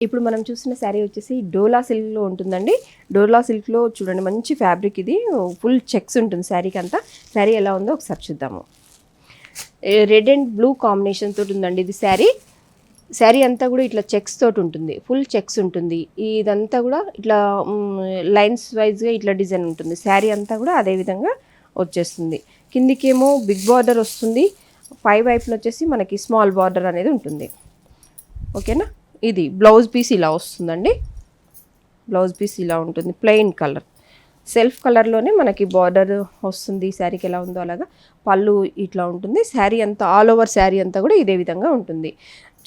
ఇప్పుడు మనం చూసిన శారీ వచ్చేసి డోలా సిల్క్లో ఉంటుందండి. డోలా సిల్క్లో చూడండి మంచి ఫ్యాబ్రిక్, ఇది ఫుల్ చెక్స్ ఉంటుంది శారీకి అంతా. శారీ ఎలా ఉందో ఒకసారి చూద్దాము. రెడ్ అండ్ బ్లూ కాంబినేషన్ తోటి ఉందండి ఇది శారీ అంతా కూడా ఇట్లా చెక్స్ తోటి ఉంటుంది, ఫుల్ చెక్స్ ఉంటుంది. ఇదంతా కూడా ఇట్లా లైన్స్ వైజ్గా ఇట్లా డిజైన్ ఉంటుంది. శారీ అంతా కూడా అదే విధంగా వచ్చేస్తుంది. కిందికేమో బిగ్ బార్డర్ వస్తుంది, పై వైపున వచ్చేసి మనకి స్మాల్ బార్డర్ అనేది ఉంటుంది. ఓకేనా. ఇది బ్లౌజ్ పీస్ ఇలా వస్తుందండి. బ్లౌజ్ పీస్ ఇలా ఉంటుంది, ప్లెయిన్ కలర్, సెల్ఫ్ కలర్లోనే మనకి బార్డర్ వస్తుంది. శారీకి ఎలా ఉందో అలాగా పళ్ళు ఇట్లా ఉంటుంది. శారీ అంతా ఆల్ ఓవర్ శారీ అంతా కూడా ఇదే విధంగా ఉంటుంది.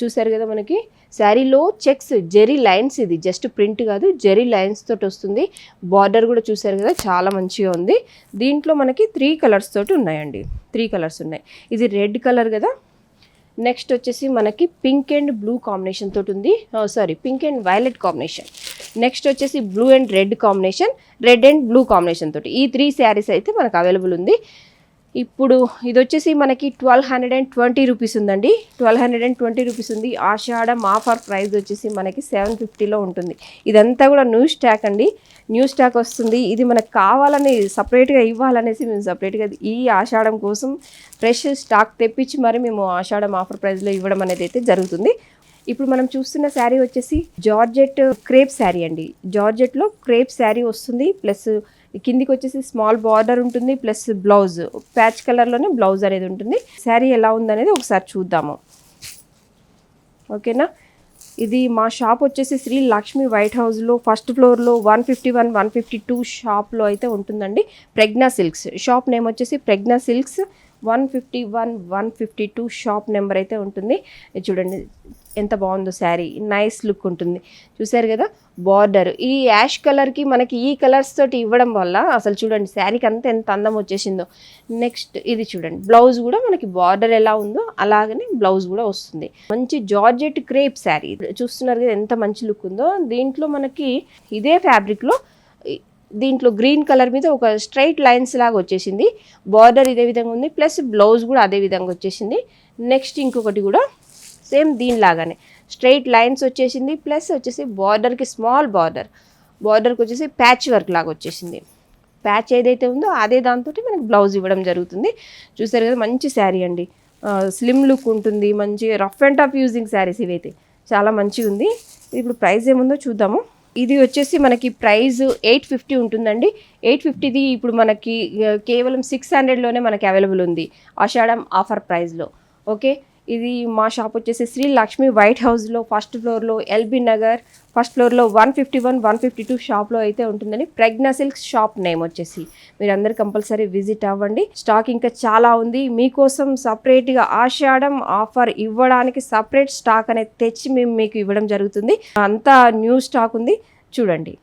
చూసారు కదా, మనకి శారీలో చెక్స్ జెరీ లైన్స్, ఇది జస్ట్ ప్రింట్ కాదు, జెరీ లైన్స్ తోటి వస్తుంది. బార్డర్ కూడా చూసారు కదా, చాలా మంచిగా ఉంది. దీంట్లో మనకి 3 కలర్స్ తోటి ఉన్నాయండి, 3 కలర్స్ ఉన్నాయి. ఇది రెడ్ కలర్ కదా. నెక్స్ట్ వచ్చేసి మనకి పింక్ అండ్ బ్లూ కాంబినేషన్ తోటి ఉంది, pink and violet combination. Next వచ్చేసి blue and red combination, red and blue combination తోటి ఈ 3 శారీస్ అయితే మనకు అవైలబుల్ ఉంది. ఇప్పుడు ఇది వచ్చేసి మనకి 1220 రూపీస్ ఉందండి. 1220 రూపీస్ ఉంది. ఆషాఢం ఆఫర్ ప్రైస్ వచ్చేసి మనకి 750లో ఉంటుంది. ఇదంతా కూడా న్యూ స్టాక్ అండి, న్యూ స్టాక్ వస్తుంది. ఇది మనకు కావాలని సపరేట్గా ఇవ్వాలనేసి మేము సపరేట్గా ఈ ఆషాఢం కోసం ఫ్రెష్ స్టాక్ తెప్పించి మరి మేము ఆషాఢం ఆఫర్ ప్రైస్లో ఇవ్వడం అనేది అయితే జరుగుతుంది. ఇప్పుడు మనం చూస్తున్న శారీ వచ్చేసి జార్జెట్ క్రేప్ శారీ అండి. జార్జెట్లో క్రేప్ శారీ వస్తుంది, ప్లస్ కిందికి వచ్చేసి స్మాల్ బార్డర్ ఉంటుంది, ప్లస్ బ్లౌజ్ ప్యాచ్ కలర్లోనే బ్లౌజ్ అనేది ఉంటుంది. శారీ ఎలా ఉందనేది ఒకసారి చూద్దాము. ఓకేనా. ఇది మా షాప్ వచ్చేసి శ్రీ లక్ష్మి వైట్ హౌస్లో ఫస్ట్ ఫ్లోర్లో 151, 152 షాప్లో అయితే ఉంటుందండి. ప్రజ్ఞా సిల్క్స్ షాప్ నేమ్ వచ్చేసి ప్రజ్ఞా సిల్క్స్ 151, 152 షాప్ నెంబర్ అయితే ఉంటుంది. చూడండి ఎంత బాగుందో శారీ, నైస్ లుక్ ఉంటుంది. చూసారు కదా, బార్డర్ ఈ యాష్ కలర్కి మనకి ఈ కలర్స్ తోటి ఇవ్వడం వల్ల అసలు చూడండి శారీకి అంతా ఎంత అందం వచ్చేసిందో. నెక్స్ట్ ఇది చూడండి, బ్లౌజ్ కూడా మనకి బార్డర్ ఎలా ఉందో అలాగనే బ్లౌజ్ కూడా వస్తుంది. మంచి జార్జెట్ క్రేప్ శారీ చూస్తున్నారు కదా, ఎంత మంచి లుక్ ఉందో. దీంట్లో మనకి ఇదే ఫ్యాబ్రిక్లో దీంట్లో గ్రీన్ కలర్ మీద ఒక స్ట్రైట్ లైన్స్ లాగా వచ్చేసింది. బార్డర్ ఇదే విధంగా ఉంది, ప్లస్ బ్లౌజ్ కూడా అదే విధంగా వచ్చేసింది. నెక్స్ట్ ఇంకొకటి కూడా సేమ్ దీనిలాగానే స్ట్రైట్ లైన్స్ వచ్చేసింది, ప్లస్ వచ్చేసి బార్డర్కి స్మాల్ బార్డర్కి వచ్చేసి ప్యాచ్ వర్క్ లాగా వచ్చేసింది. ప్యాచ్ ఏదైతే ఉందో అదే దాంతో మనకి బ్లౌజ్ ఇవ్వడం జరుగుతుంది. చూసారు కదా, మంచి శారీ అండి, స్లిమ్ లుక్ ఉంటుంది. మంచి rough and tough using saris ఇవైతే చాలా మంచిగా ఉంది. ఇప్పుడు ప్రైస్ ఏముందో చూద్దాము. ఇది వచ్చేసి మనకి ప్రైస్ 850 ఉంటుందండి. 850ది ఇప్పుడు మనకి కేవలం 600లోనే మనకి అవైలబుల్ ఉంది ఆషాఢం ఆఫర్ ప్రైస్లో. ఓకే. ఇది మా షాప్ వచ్చేసి శ్రీ లక్ష్మి వైట్ హౌస్లో ఫస్ట్ ఫ్లోర్లో ఎల్బీ నగర్ ఫస్ట్ ఫ్లోర్లో 151, 152 షాప్లో అయితే ఉంటుందండి. ప్రజ్ఞా సిల్క్స్ షాప్ నేమ్ వచ్చేసి మీరందరూ కంపల్సరీ విజిట్ అవ్వండి. స్టాక్ ఇంకా చాలా ఉంది. మీకోసం సపరేట్గా ఆషాఢం ఆఫర్ ఇవ్వడానికి సపరేట్ స్టాక్ అనేది తెచ్చి మేము మీకు ఇవ్వడం జరుగుతుంది. అంతా న్యూ స్టాక్ ఉంది, చూడండి.